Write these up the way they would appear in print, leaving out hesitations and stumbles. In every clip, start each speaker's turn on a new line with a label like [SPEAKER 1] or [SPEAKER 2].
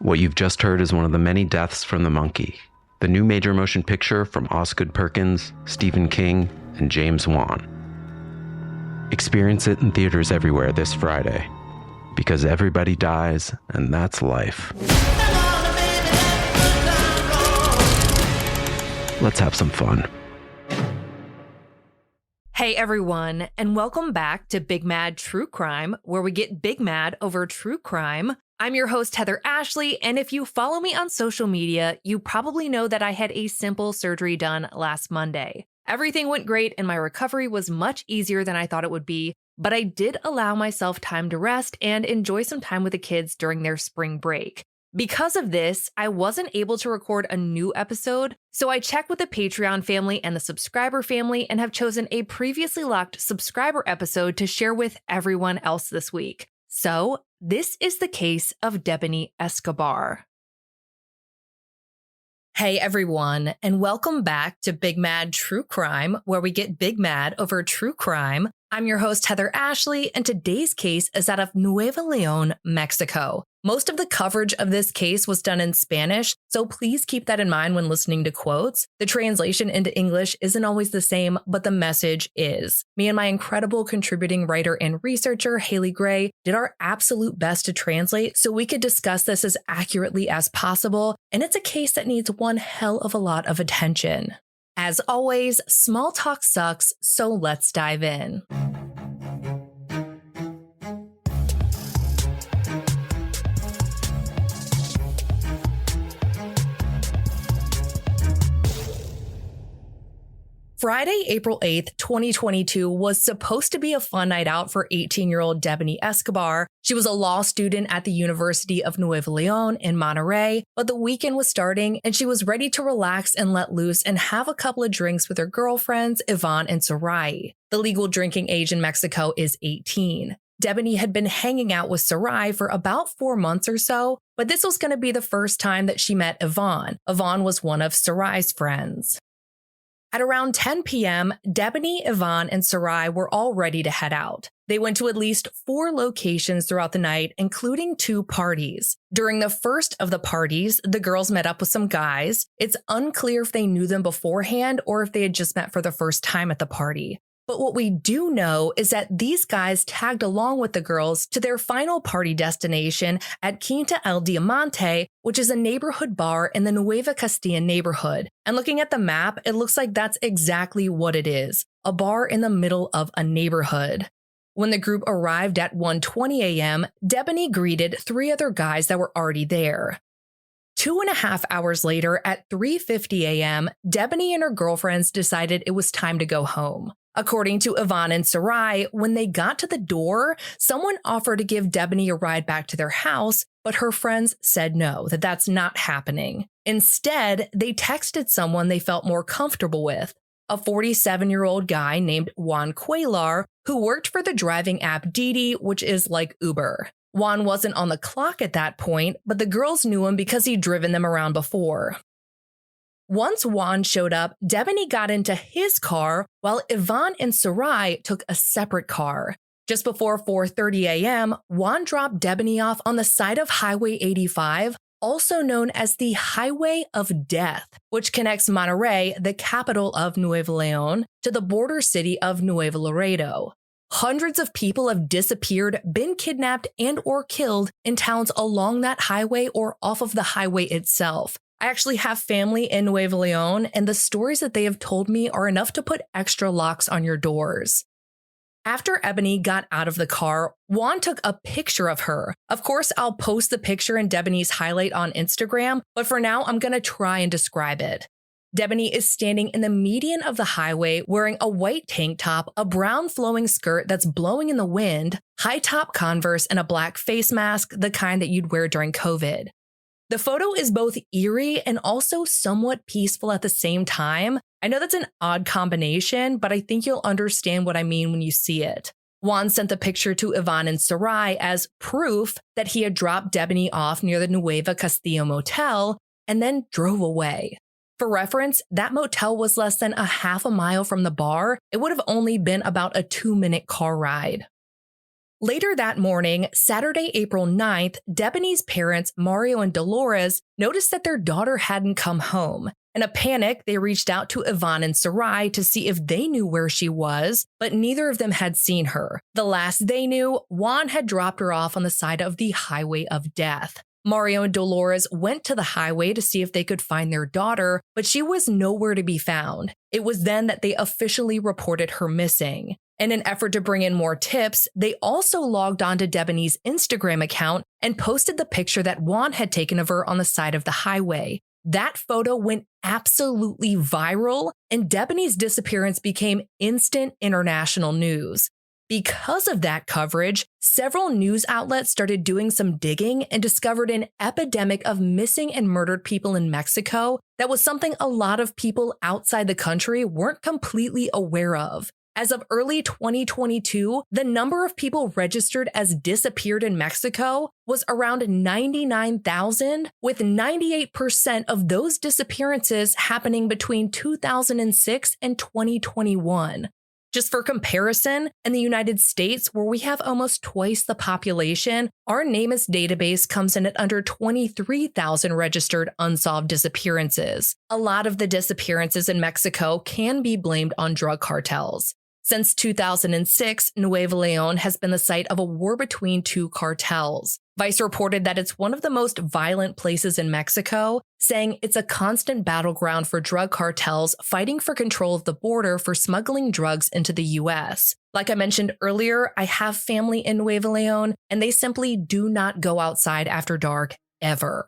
[SPEAKER 1] What you've just heard is one of the many deaths from the monkey, the new major motion picture from Osgood Perkins, Stephen King, and James Wan. Experience it in theaters everywhere this Friday, because everybody dies, and that's life. Let's have some fun.
[SPEAKER 2] Hey everyone, and welcome back to Big Mad True Crime, where we get big mad over true crime. I'm your host, Heather Ashley, and if you follow me on social media, you probably know that I had a simple surgery done last Monday. Everything went great and my recovery was much easier than I thought it would be, but I did allow myself time to rest and enjoy some time with the kids during their spring break. Because of this, I wasn't able to record a new episode, so I checked with the Patreon family and the subscriber family and have chosen a previously locked subscriber episode to share with everyone else this week. So, this is the case of Debanhi Escobar. Hey everyone, and welcome back to Big Mad True Crime, where we get big mad over true crime. I'm your host, Heather Ashley, and today's case is out of Nuevo Leon, Mexico. Most of the coverage of this case was done in Spanish, so please keep that in mind when listening to quotes. The translation into English isn't always the same, but the message is. Me and my incredible contributing writer and researcher, Haley Gray, did our absolute best to translate so we could discuss this as accurately as possible, and it's a case that needs one hell of a lot of attention. As always, small talk sucks, so let's dive in. Friday, April 8th, 2022 was supposed to be a fun night out for 18-year-old Debanhi Escobar. She was a law student at the University of Nuevo Leon in Monterrey, but the weekend was starting and she was ready to relax and let loose and have a couple of drinks with her girlfriends, Yvonne and Sarai. The legal drinking age in Mexico is 18. Debanhi had been hanging out with Sarai for about 4 months or so, but this was going to be the first time that she met Yvonne. Yvonne was one of Sarai's friends. At around 10 p.m., Debanhi, Yvonne, and Sarai were all ready to head out. They went to at least 4 locations throughout the night, including 2 parties. During the first of the parties, the girls met up with some guys. It's unclear if they knew them beforehand or if they had just met for the first time at the party. But what we do know is that these guys tagged along with the girls to their final party destination at Quinta El Diamante, which is a neighborhood bar in the Nueva Castilla neighborhood. And looking at the map, it looks like that's exactly what it is, a bar in the middle of a neighborhood. When the group arrived at 1:20 a.m., Debanhi greeted 3 other guys that were already there. 2.5 hours later, at 3:50 a.m., Debanhi and her girlfriends decided it was time to go home. According to Yvonne and Sarai, when they got to the door, someone offered to give Debanhi a ride back to their house, but her friends said no, that that's not happening. Instead, they texted someone they felt more comfortable with, a 47-year-old guy named Juan Cuellar, who worked for the driving app Didi, which is like Uber. Juan wasn't on the clock at that point, but the girls knew him because he'd driven them around before. Once Juan showed up, Debanhi got into his car while Yvonne and Sarai took a separate car. Just before 4:30 a.m., Juan dropped Debanhi off on the side of Highway 85, also known as the Highway of Death, which connects Monterrey, the capital of Nuevo Leon, to the border city of Nuevo Laredo. Hundreds of people have disappeared, been kidnapped, and or killed in towns along that highway or off of the highway itself. I actually have family in Nuevo Leon, and the stories that they have told me are enough to put extra locks on your doors. After Debanhi got out of the car, Juan took a picture of her. Of course, I'll post the picture in Debanhi's highlight on Instagram, but for now, I'm going to try and describe it. Debanhi is standing in the median of the highway wearing a white tank top, a brown flowing skirt that's blowing in the wind, high-top Converse, and a black face mask, the kind that you'd wear during COVID. The photo is both eerie and also somewhat peaceful at the same time. I know that's an odd combination, but I think you'll understand what I mean when you see it. Juan sent the picture to Yvonne and Sarai as proof that he had dropped Debanhi off near the Nueva Castilla motel and then drove away. For reference, that motel was less than a half a mile from the bar. It would have only been about a 2-minute car ride. Later that morning, Saturday, April 9th, Debanhi's parents, Mario and Dolores, noticed that their daughter hadn't come home. In a panic, they reached out to Yvonne and Sarai to see if they knew where she was, but neither of them had seen her. The last they knew, Juan had dropped her off on the side of the highway of death. Mario and Dolores went to the highway to see if they could find their daughter, but she was nowhere to be found. It was then that they officially reported her missing. In an effort to bring in more tips, they also logged onto Debanhi's Instagram account and posted the picture that Juan had taken of her on the side of the highway. That photo went absolutely viral, and Debanhi's disappearance became instant international news. Because of that coverage, several news outlets started doing some digging and discovered an epidemic of missing and murdered people in Mexico that was something a lot of people outside the country weren't completely aware of. As of early 2022, the number of people registered as disappeared in Mexico was around 99,000, with 98% of those disappearances happening between 2006 and 2021. Just for comparison, in the United States, where we have almost twice the population, our NamUs database comes in at under 23,000 registered unsolved disappearances. A lot of the disappearances in Mexico can be blamed on drug cartels. Since 2006, Nuevo León has been the site of a war between two cartels. Vice reported that it's one of the most violent places in Mexico, saying it's a constant battleground for drug cartels fighting for control of the border for smuggling drugs into the U.S. Like I mentioned earlier, I have family in Nuevo León, and they simply do not go outside after dark, ever.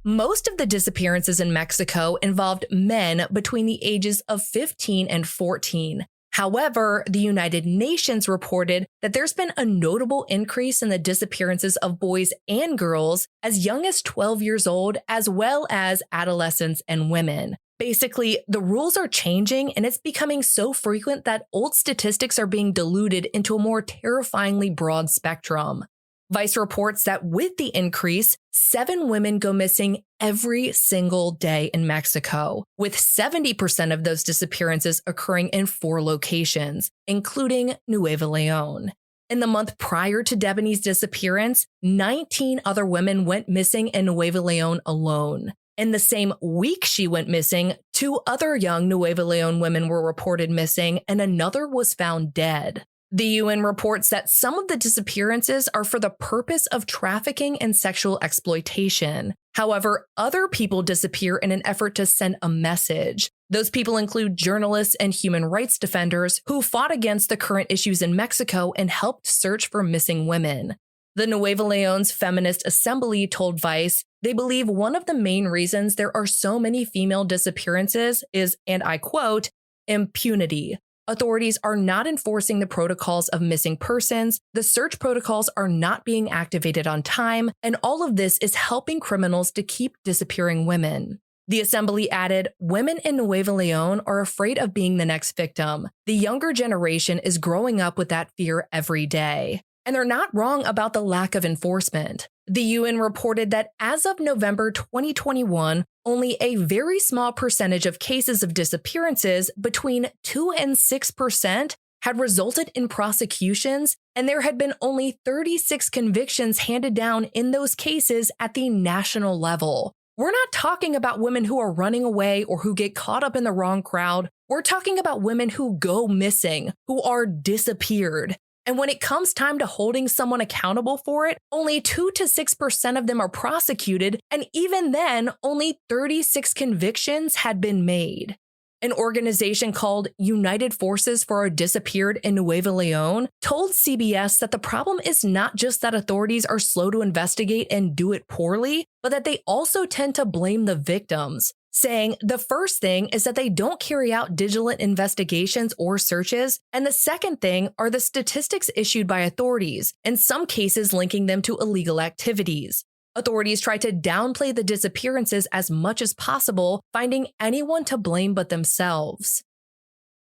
[SPEAKER 2] Most of the disappearances in Mexico involved men between the ages of 15 and 14. However, the United Nations reported that there's been a notable increase in the disappearances of boys and girls as young as 12 years old, as well as adolescents and women. Basically, the rules are changing, and it's becoming so frequent that old statistics are being diluted into a more terrifyingly broad spectrum. Vice reports that with the increase, 7 women go missing every single day in Mexico, with 70% of those disappearances occurring in 4 locations, including Nuevo León. In the month prior to Debanhi's disappearance, 19 other women went missing in Nuevo León alone. In the same week she went missing, 2 other young Nuevo León women were reported missing, and another was found dead. The UN reports that some of the disappearances are for the purpose of trafficking and sexual exploitation. However, other people disappear in an effort to send a message. Those people include journalists and human rights defenders who fought against the current issues in Mexico and helped search for missing women. The Nuevo León's Feminist Assembly told Vice they believe one of the main reasons there are so many female disappearances is, and I quote, impunity. Authorities are not enforcing the protocols of missing persons, the search protocols are not being activated on time, and all of this is helping criminals to keep disappearing women. The assembly added, women in Nuevo León are afraid of being the next victim. The younger generation is growing up with that fear every day. And they're not wrong about the lack of enforcement. The UN reported that as of November 2021, only a very small percentage of cases of disappearances, between 2 and 6%, had resulted in prosecutions, and there had been only 36 convictions handed down in those cases at the national level. We're not talking about women who are running away or who get caught up in the wrong crowd. We're talking about women who go missing, who are disappeared. And when it comes time to holding someone accountable for it, only 2 to 6% of them are prosecuted, and even then, only 36 convictions had been made. An organization called United Forces for Our Disappeared in Nuevo León told CBS that the problem is not just that authorities are slow to investigate and do it poorly, but that they also tend to blame the victims, saying the first thing is that they don't carry out diligent investigations or searches, and the second thing are the statistics issued by authorities, in some cases linking them to illegal activities. Authorities try to downplay the disappearances as much as possible, finding anyone to blame but themselves.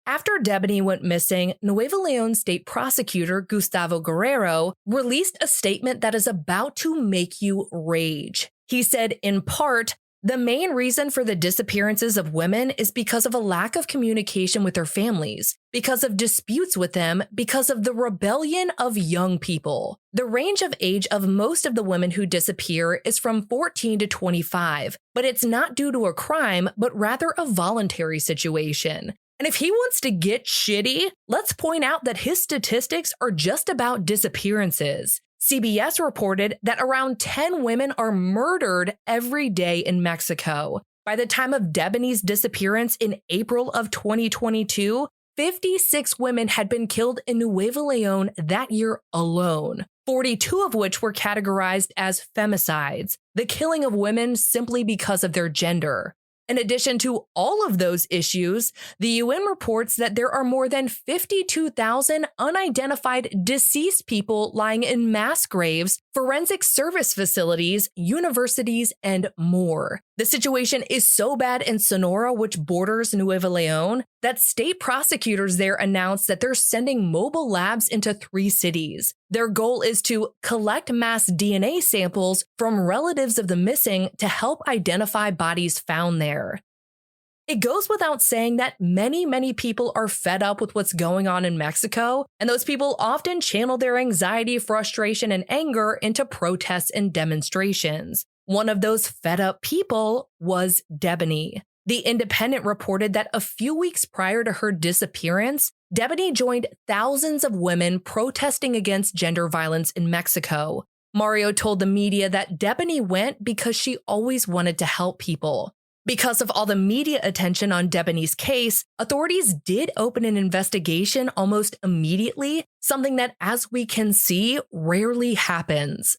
[SPEAKER 2] After Debanhi went missing, Nuevo Leon state prosecutor Gustavo Guerrero released a statement that is about to make you rage. He said, in part, the main reason for the disappearances of women is because of a lack of communication with their families, because of disputes with them, because of the rebellion of young people. The range of age of most of the women who disappear is from 14 to 25, but it's not due to a crime, but rather a voluntary situation. And if he wants to get shitty, let's point out that his statistics are just about disappearances. CBS reported that around 10 women are murdered every day in Mexico. By the time of Debanhi's disappearance in April of 2022, 56 women had been killed in Nuevo Leon that year alone, 42 of which were categorized as femicides, the killing of women simply because of their gender. In addition to all of those issues, the UN reports that there are more than 52,000 unidentified deceased people lying in mass graves, forensic service facilities, universities, and more. The situation is so bad in Sonora, which borders Nuevo Leon, that state prosecutors there announced that they're sending mobile labs into 3 cities. Their goal is to collect mass DNA samples from relatives of the missing to help identify bodies found there. It goes without saying that many people are fed up with what's going on in Mexico, and those people often channel their anxiety, frustration, and anger into protests and demonstrations. One of those fed up people was Debanhi. The Independent reported that a few weeks prior to her disappearance, Debanhi joined thousands of women protesting against gender violence in Mexico. Mario told the media that Debanhi went because she always wanted to help people. Because of all the media attention on Debanhi's case, authorities did open an investigation almost immediately, something that, as we can see, rarely happens.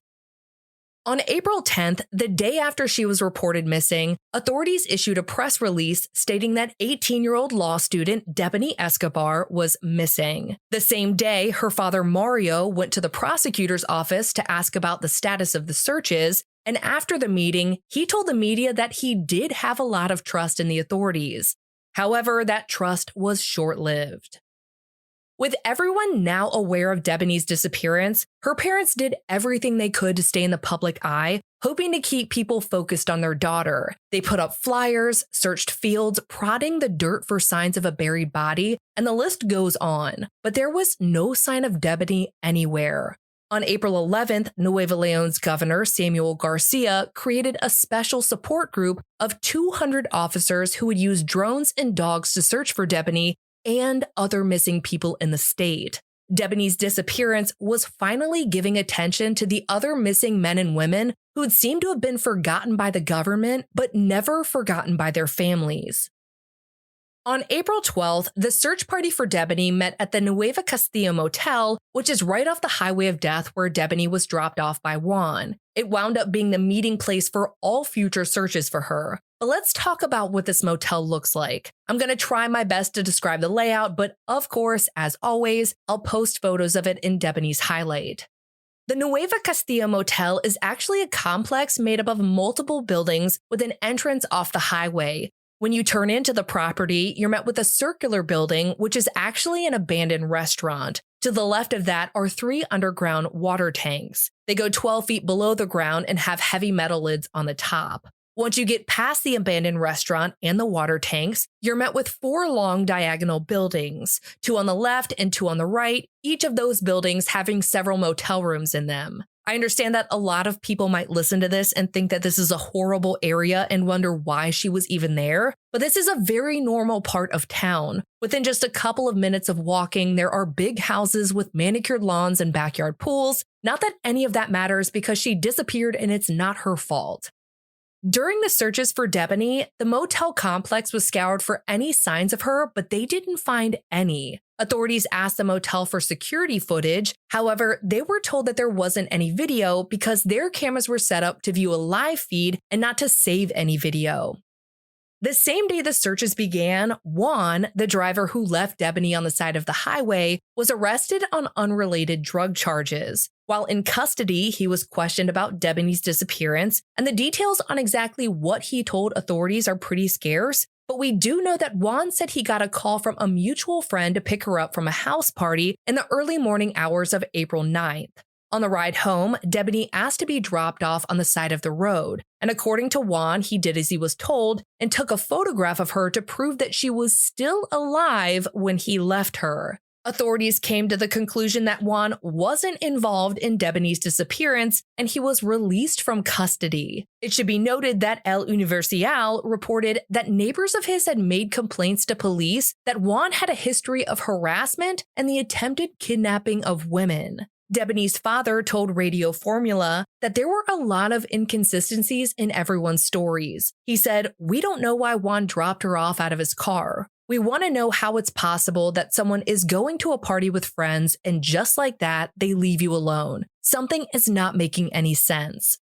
[SPEAKER 2] On April 10th, the day after she was reported missing, authorities issued a press release stating that 18-year-old law student Debanhi Escobar was missing. The same day, her father Mario went to the prosecutor's office to ask about the status of the searches, and after the meeting, he told the media that he did have a lot of trust in the authorities. However, that trust was short-lived. With everyone now aware of Debanhi's disappearance, her parents did everything they could to stay in the public eye, hoping to keep people focused on their daughter. They put up flyers, searched fields, prodding the dirt for signs of a buried body, and the list goes on. But there was no sign of Debanhi anywhere. On April 11th, Nuevo Leon's governor, Samuel Garcia, created a special support group of 200 officers who would use drones and dogs to search for Debanhi and other missing people in the state. Debanhi's disappearance was finally giving attention to the other missing men and women who had seemed to have been forgotten by the government, but never forgotten by their families. On April 12th, the search party for Debanhi met at the Nueva Castillo Motel, which is right off the highway of death where Debanhi was dropped off by Juan. It wound up being the meeting place for all future searches for her. But let's talk about what this motel looks like. I'm going to try my best to describe the layout, but of course, as always, I'll post photos of it in Debanhi's highlight. The Nueva Castillo Motel is actually a complex made up of multiple buildings with an entrance off the highway. When you turn into the property, you're met with a circular building, which is actually an abandoned restaurant. To the left of that are 3 underground water tanks. They go 12 feet below the ground and have heavy metal lids on the top. Once you get past the abandoned restaurant and the water tanks, you're met with 4 long diagonal buildings, 2 on the left and 2 on the right, each of those buildings having several motel rooms in them. I understand that a lot of people might listen to this and think that this is a horrible area and wonder why she was even there, but this is a very normal part of town. Within just a couple of minutes of walking, there are big houses with manicured lawns and backyard pools. Not that any of that matters because she disappeared and it's not her fault. During the searches for Debanhi, the motel complex was scoured for any signs of her, but they didn't find any. Authorities asked the motel for security footage. However, they were told that there wasn't any video because their cameras were set up to view a live feed and not to save any video. The same day the searches began, Juan, the driver who left Debanhi on the side of the highway, was arrested on unrelated drug charges. While in custody, he was questioned about Debanhi's disappearance, and the details on exactly what he told authorities are pretty scarce, but we do know that Juan said he got a call from a mutual friend to pick her up from a house party in the early morning hours of April 9th. On the ride home, Debanhi asked to be dropped off on the side of the road, and according to Juan, he did as he was told and took a photograph of her to prove that she was still alive when he left her. Authorities came to the conclusion that Juan wasn't involved in Debanhi's disappearance, and he was released from custody. It should be noted that El Universal reported that neighbors of his had made complaints to police that Juan had a history of harassment and the attempted kidnapping of women. Debanhi's father told Radio Formula that there were a lot of inconsistencies in everyone's stories. He said, "We don't know why Juan dropped her off out of his car. We want to know how it's possible that someone is going to a party with friends and just like that, they leave you alone. Something is not making any sense."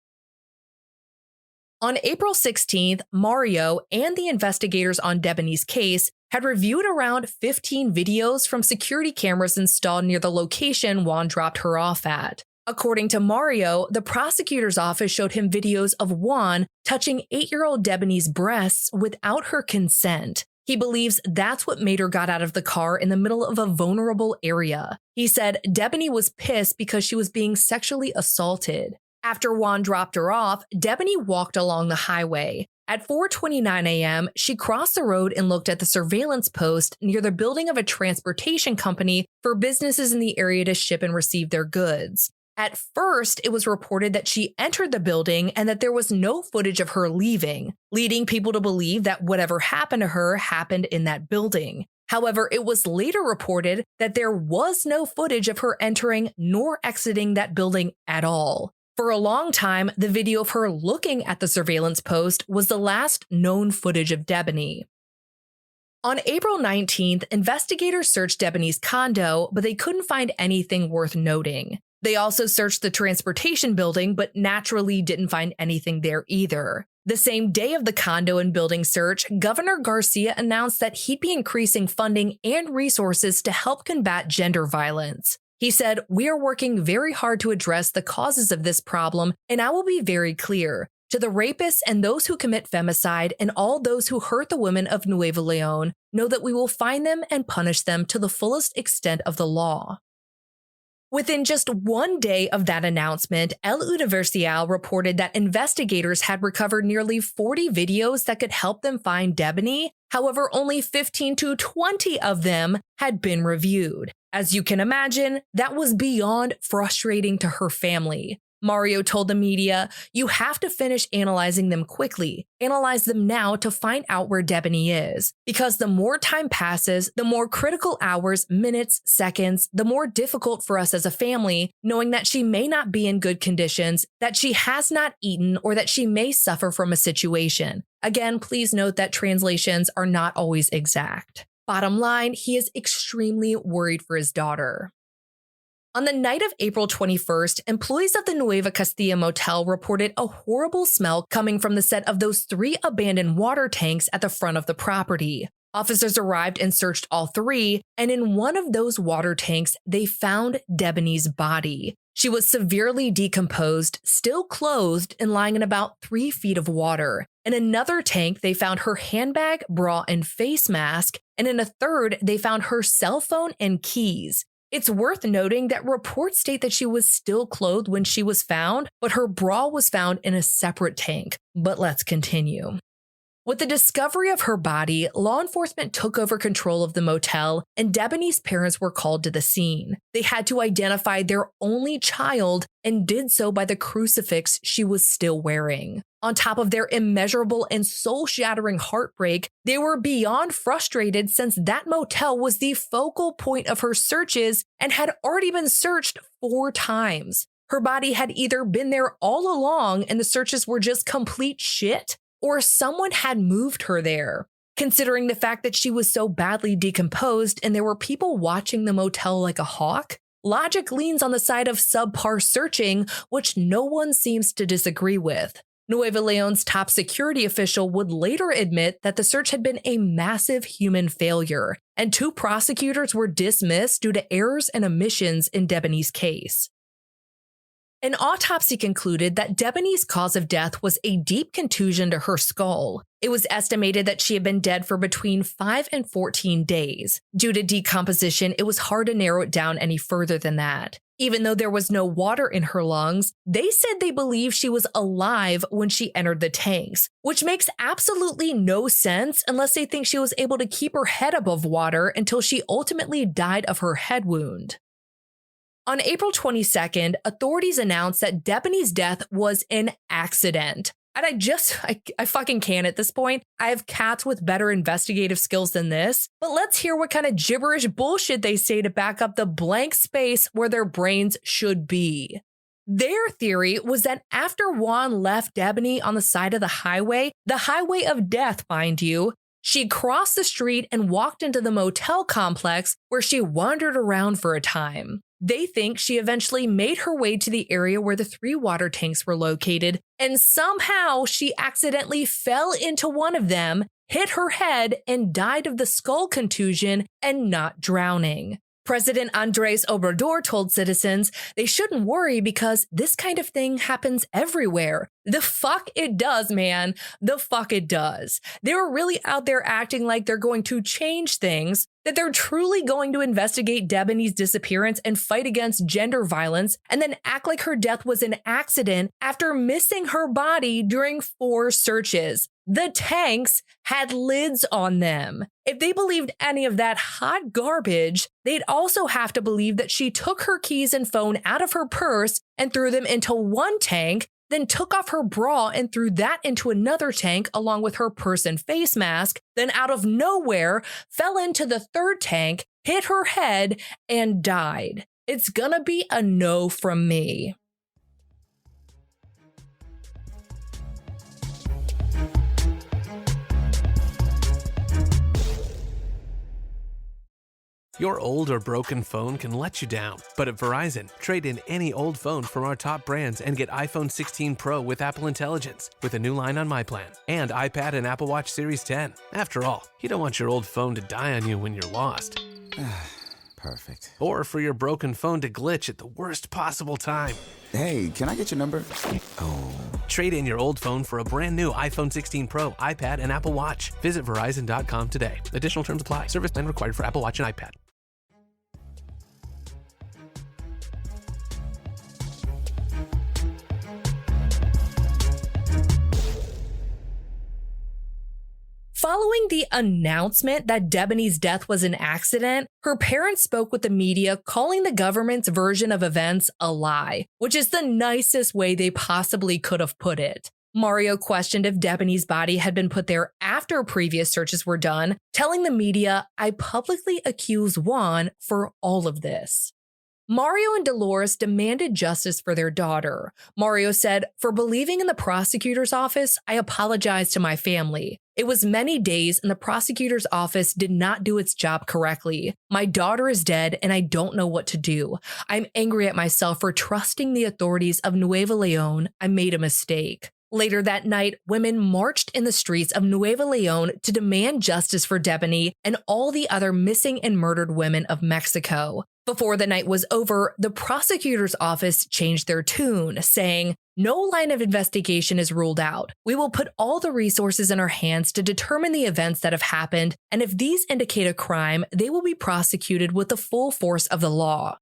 [SPEAKER 2] On April 16th, Mario and the investigators on Debanhi's case had reviewed around 15 videos from security cameras installed near the location Juan dropped her off at. According to Mario, the prosecutor's office showed him videos of Juan touching 8-year-old Debanhi's breasts without her consent. He believes that's what made her got out of the car in the middle of a vulnerable area. He said Debanhi was pissed because she was being sexually assaulted. After Juan dropped her off, Debanhi walked along the highway. At 4:29 a.m., she crossed the road and looked at the surveillance post near the building of a transportation company for businesses in the area to ship and receive their goods. At first, it was reported that she entered the building and that there was no footage of her leaving, leading people to believe that whatever happened to her happened in that building. However, it was later reported that there was no footage of her entering nor exiting that building at all. For a long time, the video of her looking at the surveillance post was the last known footage of Debanhi. On April 19th, investigators searched Debanhi's condo, but they couldn't find anything worth noting. They also searched the transportation building, but naturally didn't find anything there either. The same day of the condo and building search, Governor Garcia announced that he'd be increasing funding and resources to help combat gender violence. He said, "We are working very hard to address the causes of this problem, and I will be very clear. To the rapists and those who commit femicide and all those who hurt the women of Nuevo León, know that we will find them and punish them to the fullest extent of the law." Within just one day of that announcement, El Universal reported that investigators had recovered nearly 40 videos that could help them find Debanhi. However, only 15 to 20 of them had been reviewed. As you can imagine, that was beyond frustrating to her family. Mario told the media, "You have to finish analyzing them quickly. Analyze them now to find out where Debanhi is. Because the more time passes, the more critical hours, minutes, seconds, the more difficult for us as a family, knowing that she may not be in good conditions, that she has not eaten, or that she may suffer from a situation." Again, please note that translations are not always exact. Bottom line, he is extremely worried for his daughter. On the night of April 21st, employees of the Nueva Castilla motel reported a horrible smell coming from the set of those 3 abandoned water tanks at the front of the property. Officers arrived and searched all 3, and in one of those water tanks, they found Debanhi's body. She was severely decomposed, still clothed, and lying in about 3 feet of water. In another tank, they found her handbag, bra, and face mask, and in a third, they found her cell phone and keys. It's worth noting that reports state that she was still clothed when she was found, but her bra was found in a separate tank. But let's continue. With the discovery of her body, law enforcement took over control of the motel, and Debanhi's parents were called to the scene. They had to identify their only child and did so by the crucifix she was still wearing. On top of their immeasurable and soul-shattering heartbreak, they were beyond frustrated since that motel was the focal point of her searches and had already been searched 4 times. Her body had either been there all along and the searches were just complete shit, or someone had moved her there. Considering the fact that she was so badly decomposed and there were people watching the motel like a hawk, logic leans on the side of subpar searching, which no one seems to disagree with. Nuevo León's top security official would later admit that the search had been a massive human failure, and 2 prosecutors were dismissed due to errors and omissions in Debanhi's case. An autopsy concluded that Debanhi's cause of death was a deep contusion to her skull. It was estimated that she had been dead for between 5 and 14 days. Due to decomposition, it was hard to narrow it down any further than that. Even though there was no water in her lungs, they said they believe she was alive when she entered the tanks, which makes absolutely no sense unless they think she was able to keep her head above water until she ultimately died of her head wound. On April 22nd, authorities announced that Debanhi's death was an accident. And I fucking can at this point. I have cats with better investigative skills than this. But let's hear what kind of gibberish bullshit they say to back up the blank space where their brains should be. Their theory was that after Juan left Debanhi on the side of the highway of death, mind you, she crossed the street and walked into the motel complex where she wandered around for a time. They think she eventually made her way to the area where the 3 water tanks were located, and somehow she accidentally fell into one of them, hit her head, and died of the skull contusion and not drowning. President Andres Obrador told citizens they shouldn't worry because this kind of thing happens everywhere. The fuck it does, man. The fuck it does. They were really out there acting like they're going to change things, that they're truly going to investigate Debanhi's disappearance and fight against gender violence, and then act like her death was an accident after missing her body during 4 searches. The tanks had lids on them. If they believed any of that hot garbage, they'd also have to believe that she took her keys and phone out of her purse and threw them into one tank, then took off her bra and threw that into another tank along with her purse and face mask, then out of nowhere fell into the 3rd tank, hit her head, and died. It's gonna be a no from me.
[SPEAKER 3] Your old or broken phone can let you down, but at Verizon, trade in any old phone from our top brands and get iPhone 16 Pro with Apple Intelligence with a new line on My Plan and iPad and Apple Watch Series 10. After all, you don't want your old phone to die on you when you're lost.
[SPEAKER 4] Perfect.
[SPEAKER 3] Or for your broken phone to glitch at the worst possible time.
[SPEAKER 4] Hey, can I get your number? Oh.
[SPEAKER 3] Trade in your old phone for a brand new iPhone 16 Pro, iPad, and Apple Watch. Visit Verizon.com today. Additional terms apply. Service plan required for Apple Watch and iPad.
[SPEAKER 2] Following the announcement that Debanhi's death was an accident, her parents spoke with the media, calling the government's version of events a lie, which is the nicest way they possibly could have put it. Mario questioned if Debanhi's body had been put there after previous searches were done, telling the media, "I publicly accuse Juan for all of this." Mario and Dolores demanded justice for their daughter. Mario said, "For believing in the prosecutor's office, I apologize to my family. It was many days and the prosecutor's office did not do its job correctly. My daughter is dead and I don't know what to do. I'm angry at myself for trusting the authorities of Nuevo León. I made a mistake." Later that night, women marched in the streets of Nuevo León to demand justice for Debanhi and all the other missing and murdered women of Mexico. Before the night was over, the prosecutor's office changed their tune, saying, "No line of investigation is ruled out. We will put all the resources in our hands to determine the events that have happened, and if these indicate a crime, they will be prosecuted with the full force of the law."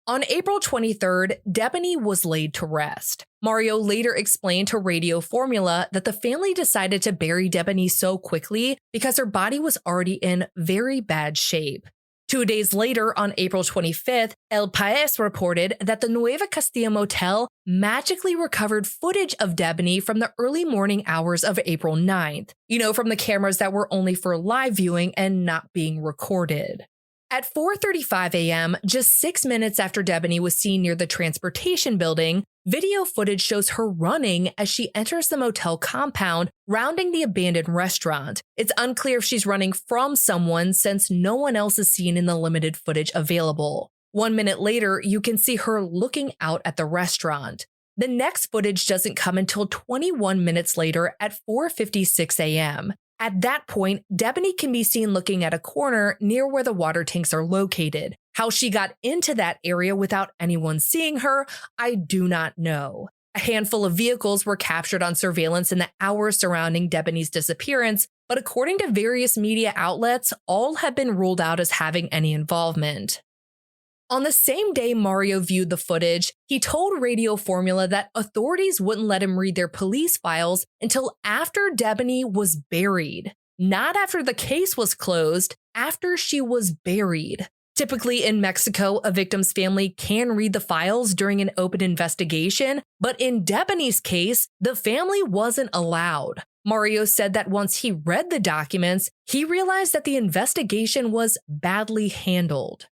[SPEAKER 2] On April 23rd, Debanhi was laid to rest. Mario later explained to Radio Formula that the family decided to bury Debanhi so quickly because her body was already in very bad shape. 2 days later, on April 25th, El País reported that the Nueva Castilla Motel magically recovered footage of Debanhi from the early morning hours of April 9th. You know, from the cameras that were only for live viewing and not being recorded. At 4:35 a.m., just 6 minutes after Debanhi was seen near the transportation building, video footage shows her running as she enters the motel compound, rounding the abandoned restaurant. It's unclear if she's running from someone since no one else is seen in the limited footage available. 1 minute later, you can see her looking out at the restaurant. The next footage doesn't come until 21 minutes later at 4:56 a.m. At that point, Debanhi can be seen looking at a corner near where the water tanks are located. How she got into that area without anyone seeing her, I do not know. A handful of vehicles were captured on surveillance in the hours surrounding Debanhi's disappearance, but according to various media outlets, all have been ruled out as having any involvement. On the same day Mario viewed the footage, he told Radio Formula that authorities wouldn't let him read their police files until after Debanhi was buried. Not after the case was closed, after she was buried. Typically in Mexico, a victim's family can read the files during an open investigation, but in Debanhi's case, the family wasn't allowed. Mario said that once he read the documents, he realized that the investigation was badly handled.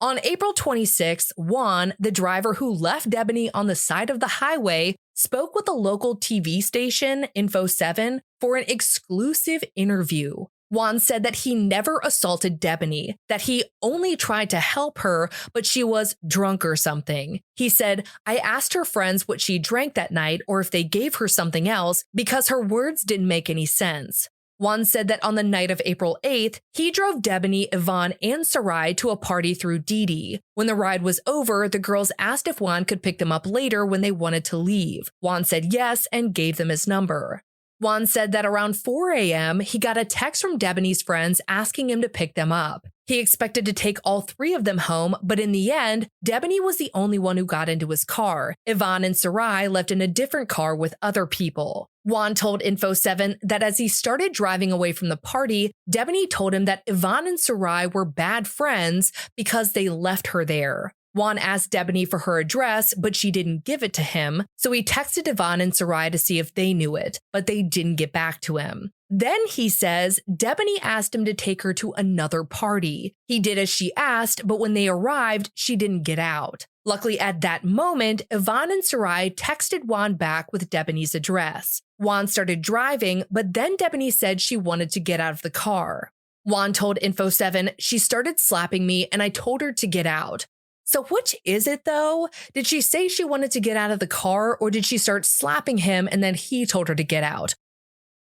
[SPEAKER 2] On April 26, Juan, the driver who left Debanhi on the side of the highway, spoke with a local TV station, Info 7, for an exclusive interview. Juan said that he never assaulted Debanhi, that he only tried to help her, but she was drunk or something. He said, "I asked her friends what she drank that night or if they gave her something else because her words didn't make any sense." Juan said that on the night of April 8th, he drove Debanhi, Yvonne, and Sarai to a party through Didi. When the ride was over, the girls asked if Juan could pick them up later when they wanted to leave. Juan said yes and gave them his number. Juan said that around 4 a.m., he got a text from Debanhi's friends asking him to pick them up. He expected to take all three of them home, but in the end, Debanhi was the only one who got into his car. Yvonne and Sarai left in a different car with other people. Juan told Info 7 that as he started driving away from the party, Debanhi told him that Yvonne and Sarai were bad friends because they left her there. Juan asked Debanhi for her address, but she didn't give it to him, so he texted Yvonne and Sarai to see if they knew it, but they didn't get back to him. Then, he says, Debanhi asked him to take her to another party. He did as she asked, but when they arrived, she didn't get out. Luckily, at that moment, Yvonne and Sarai texted Juan back with Debanhi's address. Juan started driving, but then Debanhi said she wanted to get out of the car. Juan told Info 7, "She started slapping me and I told her to get out." So which is it though? Did she say she wanted to get out of the car, or did she start slapping him and then he told her to get out?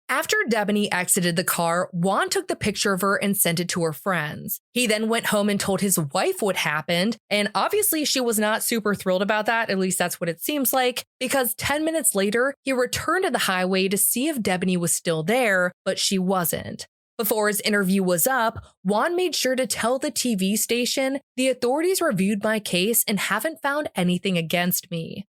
[SPEAKER 2] After Debanhi exited the car, Juan took the picture of her and sent it to her friends. He then went home and told his wife what happened, and obviously she was not super thrilled about that, at least that's what it seems like, because 10 minutes later, he returned to the highway to see if Debanhi was still there, but she wasn't. Before his interview was up, Juan made sure to tell the TV station, "The authorities reviewed my case and haven't found anything against me."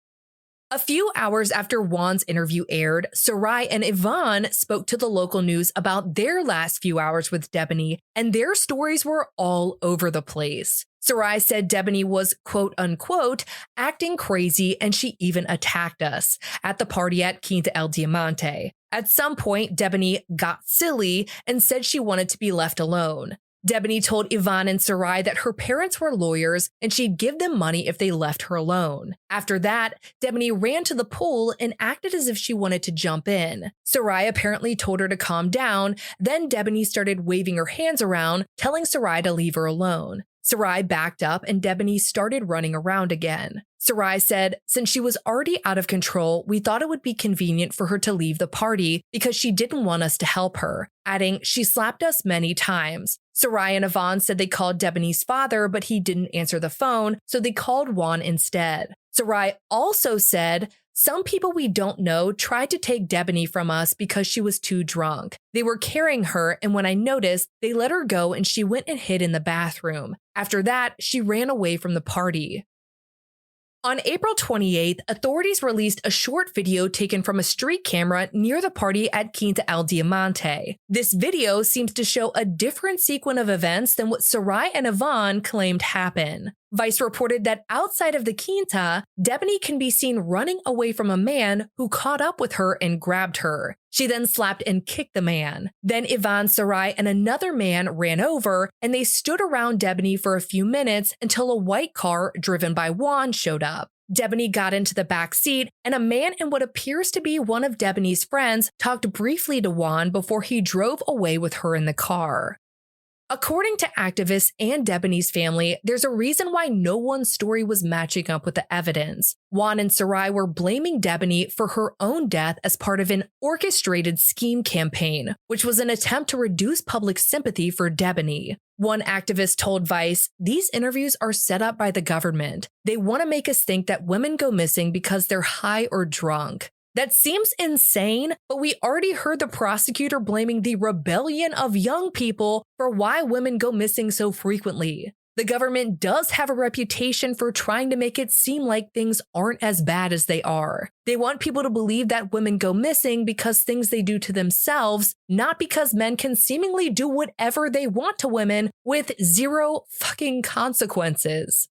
[SPEAKER 2] A few hours after Juan's interview aired, Sarai and Yvonne spoke to the local news about their last few hours with Debanhi, and their stories were all over the place. Sarai said Debanhi was, quote unquote, acting crazy, and she even attacked us at the party at Quinta El Diamante. At some point, Debanhi got silly and said she wanted to be left alone. Debanhi told Yvonne and Sarai that her parents were lawyers and she'd give them money if they left her alone. After that, Debanhi ran to the pool and acted as if she wanted to jump in. Sarai apparently told her to calm down, then Debanhi started waving her hands around, telling Sarai to leave her alone. Sarai backed up and Debanhi started running around again. Sarai said, "Since she was already out of control, we thought it would be convenient for her to leave the party because she didn't want us to help her," adding, "She slapped us many times." Sarai and Yvonne said they called Debanhi's father, but he didn't answer the phone, so they called Juan instead. Sarai also said, "Some people we don't know tried to take Debanhi from us because she was too drunk. They were carrying her, and when I noticed, they let her go and she went and hid in the bathroom. After that, she ran away from the party." On April 28th, authorities released a short video taken from a street camera near the party at Quinta El Diamante. This video seems to show a different sequence of events than what Sarai and Yvonne claimed happened. Vice reported that outside of the Quinta, Debanhi can be seen running away from a man who caught up with her and grabbed her. She then slapped and kicked the man. Then Yvonne, Sarai, and another man ran over, and they stood around Debanhi for a few minutes until a white car driven by Juan showed up. Debanhi got into the back seat, and a man in what appears to be one of Debanhi's friends talked briefly to Juan before he drove away with her in the car. According to activists and Debanhi's family, there's a reason why no one's story was matching up with the evidence. Juan and Sarai were blaming Debanhi for her own death as part of an orchestrated scheme campaign, which was an attempt to reduce public sympathy for Debanhi. One activist told Vice, "These interviews are set up by the government. They want to make us think that women go missing because they're high or drunk." That seems insane, but we already heard the prosecutor blaming the rebellion of young people for why women go missing so frequently. The government does have a reputation for trying to make it seem like things aren't as bad as they are. They want people to believe that women go missing because things they do to themselves, not because men can seemingly do whatever they want to women with zero fucking consequences.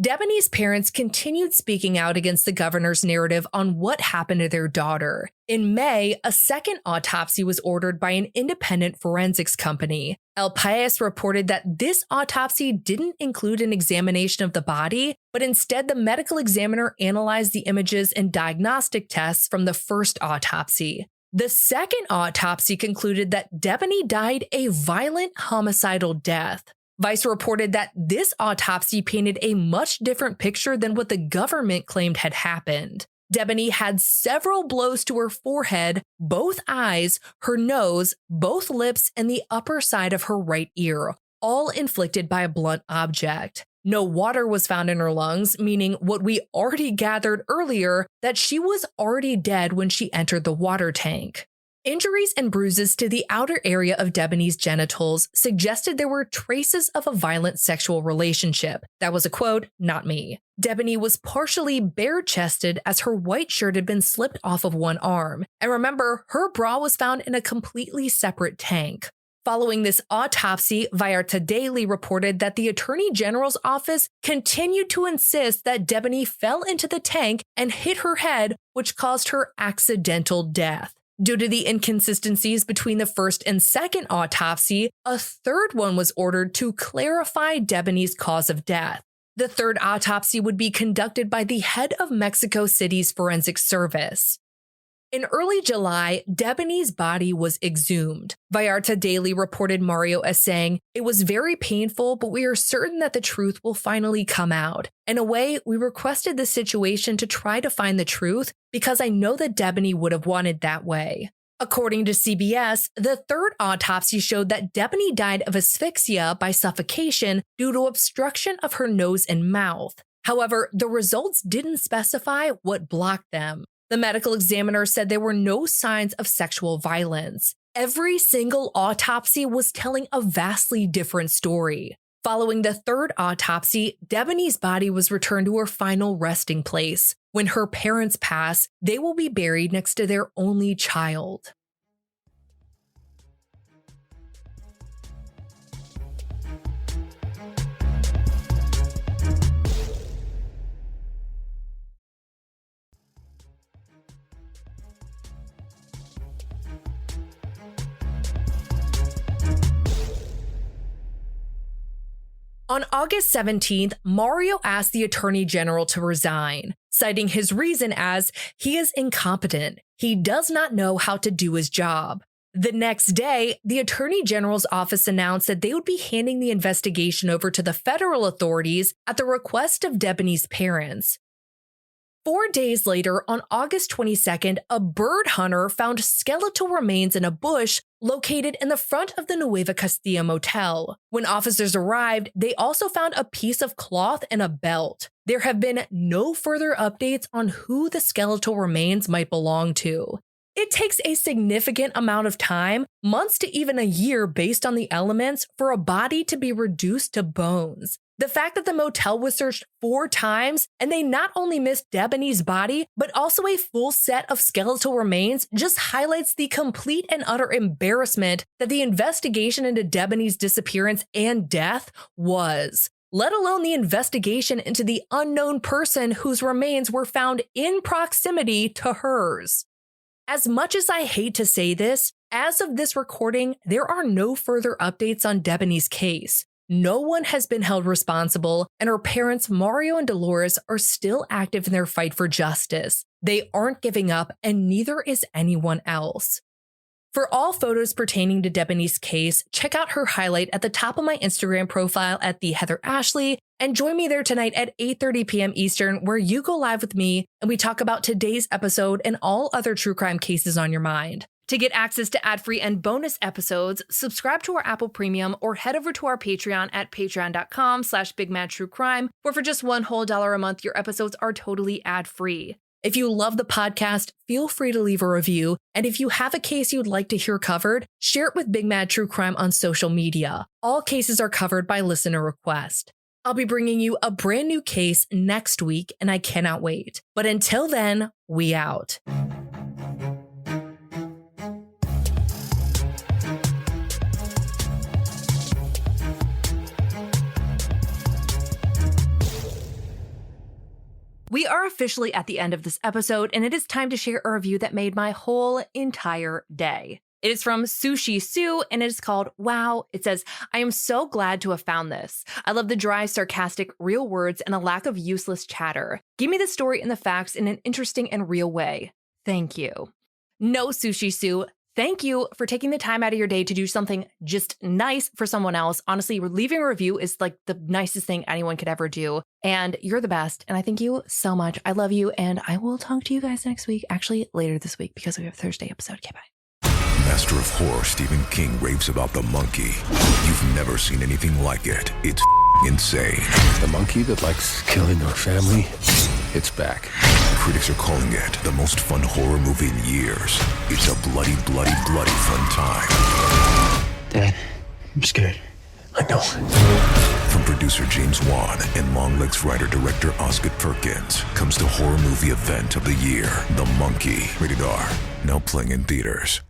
[SPEAKER 2] Debanhi's parents continued speaking out against the governor's narrative on what happened to their daughter. In May, a second autopsy was ordered by an independent forensics company. El País reported that this autopsy didn't include an examination of the body, but instead the medical examiner analyzed the images and diagnostic tests from the first autopsy. The second autopsy concluded that Debanhi died a violent homicidal death. Vice reported that this autopsy painted a much different picture than what the government claimed had happened. Debanhi had several blows to her forehead, both eyes, her nose, both lips, and the upper side of her right ear, all inflicted by a blunt object. No water was found in her lungs, meaning what we already gathered earlier, that she was already dead when she entered the water tank. Injuries and bruises to the outer area of Debanhi's genitals suggested there were traces of a violent sexual relationship. That was a quote, not me. Debanhi was partially bare-chested as her white shirt had been slipped off of one arm. And remember, her bra was found in a completely separate tank. Following this autopsy, Vallarta Daily reported that the Attorney General's office continued to insist that Debanhi fell into the tank and hit her head, which caused her accidental death. Due to the inconsistencies between the first and second autopsy, a third one was ordered to clarify Debanhi's cause of death. The third autopsy would be conducted by the head of Mexico City's forensic service. In early July, Debanhi's body was exhumed. Vallarta Daily reported Mario as saying, "It was very painful, but we are certain that the truth will finally come out. In a way, we requested this situation to try to find the truth because I know that Debanhi would have wanted that way." According to CBS, the third autopsy showed that Debanhi died of asphyxia by suffocation due to obstruction of her nose and mouth. However, the results didn't specify what blocked them. The medical examiner said there were no signs of sexual violence. Every single autopsy was telling a vastly different story. Following the third autopsy, Debanhi's body was returned to her final resting place. When her parents pass, they will be buried next to their only child. On August 17th, Mario asked the Attorney General to resign, citing his reason as he is incompetent. He does not know how to do his job. The next day, the Attorney General's office announced that they would be handing the investigation over to the federal authorities at the request of Debanhi's parents. 4 days later, on August 22nd, a bird hunter found skeletal remains in a bush located in the front of the Nueva Castilla motel. When officers arrived, they also found a piece of cloth and a belt. There have been no further updates on who the skeletal remains might belong to. It takes a significant amount of time, months to even a year based on the elements, for a body to be reduced to bones. The fact that the motel was searched 4 times and they not only missed Debanhi's body, but also a full set of skeletal remains just highlights the complete and utter embarrassment that the investigation into Debanhi's disappearance and death was, let alone the investigation into the unknown person whose remains were found in proximity to hers. As much as I hate to say this, as of this recording, there are no further updates on Debanhi's case. No one has been held responsible, and her parents, Mario and Dolores, are still active in their fight for justice. They aren't giving up, and neither is anyone else. For all photos pertaining to Debanhi's case, check out her highlight at the top of my Instagram profile at the Heather Ashley, and join me there tonight at 8:30 p.m. Eastern, where you go live with me and we talk about today's episode and all other true crime cases on your mind. To get access to ad-free and bonus episodes, subscribe to our Apple Premium or head over to our Patreon at patreon.com/bigmadtruecrime, where for just $1 whole a month, your episodes are totally ad-free. If you love the podcast, feel free to leave a review. And if you have a case you'd like to hear covered, share it with Big Mad True Crime on social media. All cases are covered by listener request. I'll be bringing you a brand new case next week, and I cannot wait. But until then, we out. We are officially at the end of this episode, and it is time to share a review that made my whole entire day. It is from Sushi Sue, and it is called Wow. It says, I am so glad to have found this. I love the dry, sarcastic, real words and a lack of useless chatter. Give me the story and the facts in an interesting and real way. Thank you. No, Sushi Sue. Thank you for taking the time out of your day to do something just nice for someone else. Honestly, leaving a review is like the nicest thing anyone could ever do. And you're the best. And I thank you so much. I love you. And I will talk to you guys next week. Actually, later this week, because we have a Thursday episode. Okay, bye.
[SPEAKER 5] Master of horror Stephen King raves about the monkey. You've never seen anything like it. It's insane.
[SPEAKER 6] The monkey that likes killing our family, it's back.
[SPEAKER 5] Critics are calling it the most fun horror movie in years. It's a bloody, bloody, bloody fun time.
[SPEAKER 6] Dad, I'm scared. I know.
[SPEAKER 5] From producer James Wan and Longlegs writer-director Osgood Perkins comes the horror movie event of the year, The Monkey. Rated R. Now playing in theaters.